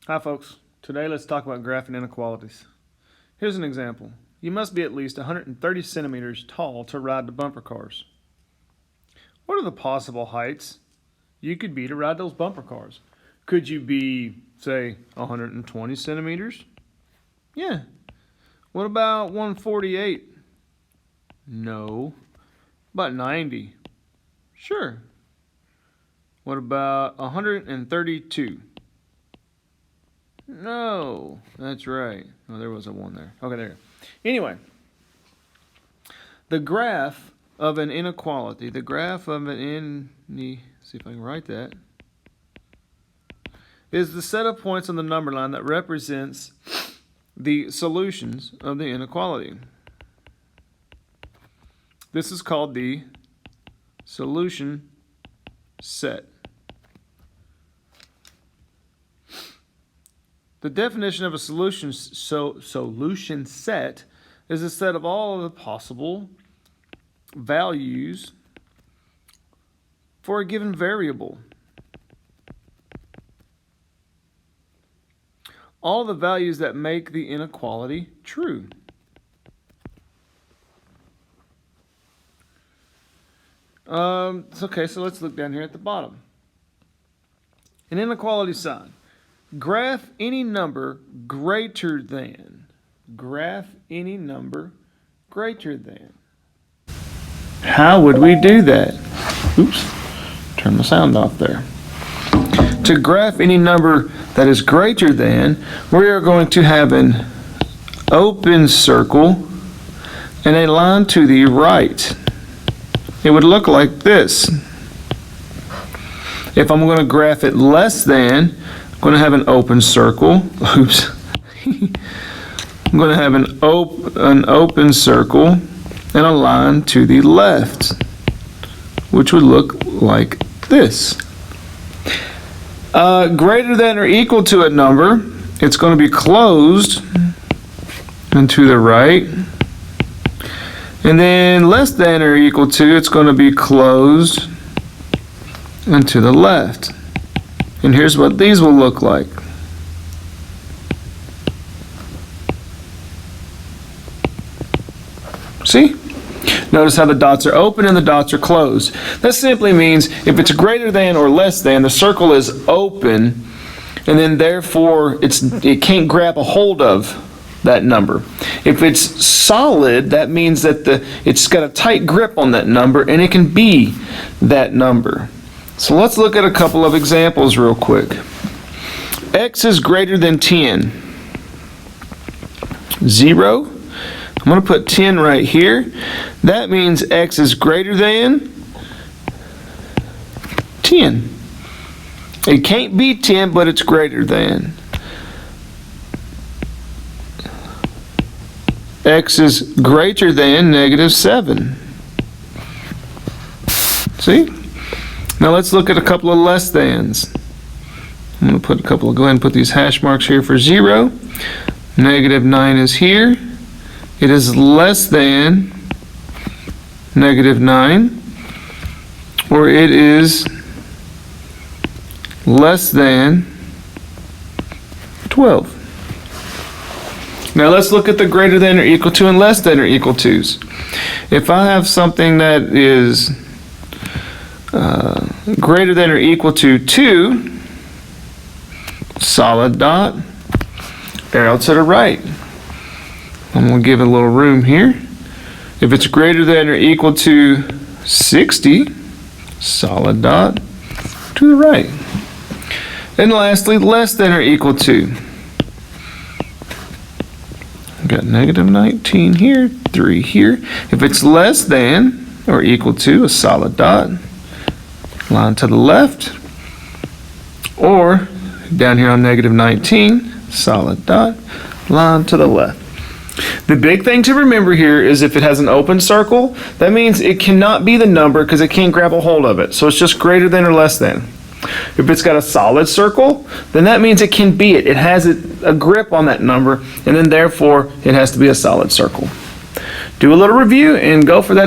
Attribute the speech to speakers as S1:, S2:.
S1: Hi folks, today let's talk about graphing inequalities. Here's an example. You must be at least 130 centimeters tall to ride the bumper cars. What are the possible heights you could be to ride those bumper cars? Could you be, say, 120 centimeters? Yeah. What about 148? No. About 90? Sure. What about 132? No, that's right. Oh, there was a one there. Okay, there. Anyway, the graph of an inequality, see if I can write that, is the set of points on the number line that represents the solutions of the inequality. This is called the solution set. The definition of a solution set is a set of all of the possible values for a given variable. All the values that make the inequality true. Okay, so let's look down here at the bottom. An inequality sign. Graph any number greater than. Graph any number greater than. How would we do that? Oops, turn the sound off there. To graph any number that is greater than, we are going to have an open circle and a line to the right. It would look like this. If I'm going to graph it less than, I'm going to have an open circle. Oops. I'm going to have an open circle and a line to the left, which would look like this. Greater than or equal to a number, it's going to be closed and to the right. And then less than or equal to, it's going to be closed and to the left. And here's what these will look like. See? Notice how the dots are open and the dots are closed. That simply means if it's greater than or less than, the circle is open, and then therefore it can't grab a hold of that number. If it's solid, that means that it's got a tight grip on that number, and it can be that number. So let's look at a couple of examples real quick. X is greater than 10. 0. I'm going to put 10 right here. That means X is greater than 10. It can't be 10, but it's greater than. X is greater than -7. See? Now let's look at a couple of less thans. I'm going to put go ahead and put these hash marks here for 0. -9 is here. It is less than -9, or it is less than 12. Now let's look at the greater than or equal to and less than or equal to's. If I have something that is greater than or equal to 2, solid dot, arrow to the right. I'm going to give it a little room here. If it's greater than or equal to 60, solid dot to the right. And lastly, less than or equal to. I've got -19 here, 3 here. If it's less than or equal to, a solid dot, line to the left, or down here on -19, solid dot, line to the left. The big thing to remember here is if it has an open circle, that means it cannot be the number because it can't grab a hold of it. So it's just greater than or less than. If it's got a solid circle, then that means it can be it. It has a grip on that number, and then therefore it has to be a solid circle. Do a little review and go for that.